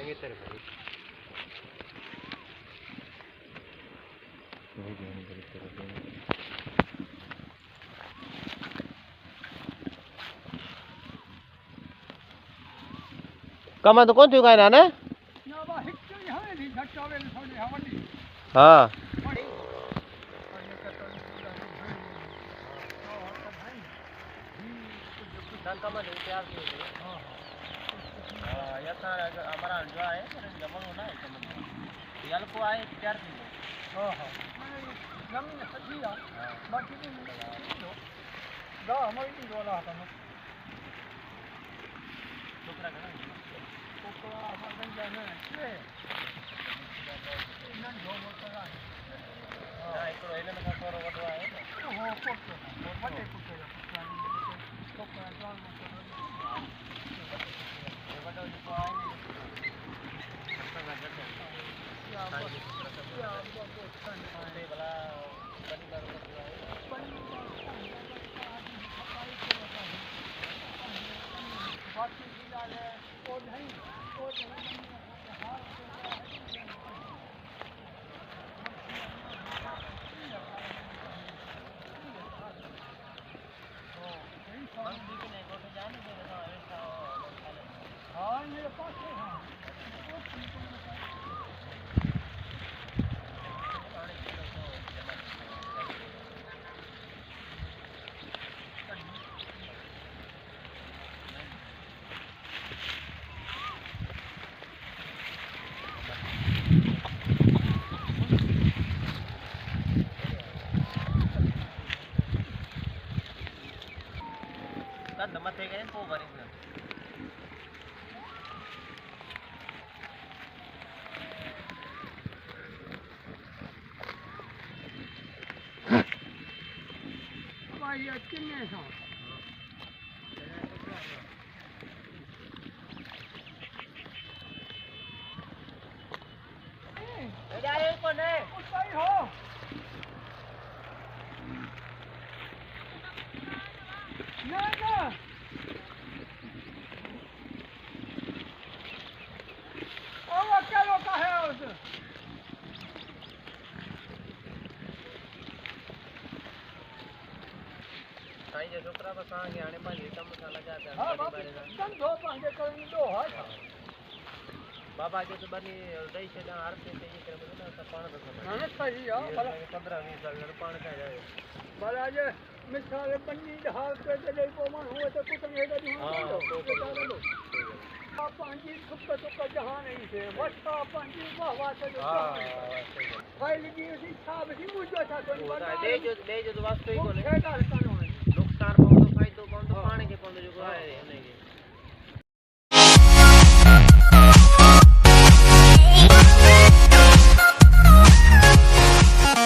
देंगे तेरे भाई कमा तो कौन थी का ना हाँ कमा तैयार या हमारा जो है जमल होना है यार को आए तैयार की हां हां जमीन सजी है बाकी नहीं दा हमारी नहीं वाला था ना छोकरा का छोकरा हमारा जाना है ना जो मोटरा हां एकड़ो एने में छोरो वडो है हो पोटो वडे पोटो छोकरा जवान मोटरा वडो जो आए हाँ मेरे पास है हाँ मथे गए वो भरेंगे भाई कितने सौ जाए कौन है उसका ही हो ना ना और क्या लोग है उस साईं जो छोकरा बस आ गया आने पानी कम मसाला जाता है हां कम दो पांचे करेंगे दो है बाबा जो तो बनी दही से हार से ये करे ना तो पानी तो ना सही है भला 15 20 साल पानी का जाए भला जे मिसाल बन्नी हाल पे दे को मन हुए तो कुछ नहीं है हां आप पांची सुख सुख जहां नहीं से वस्ता पांची वाह से जो फाइल की इच्छा भी मुझे था तो दे जो वास्तव ही बोले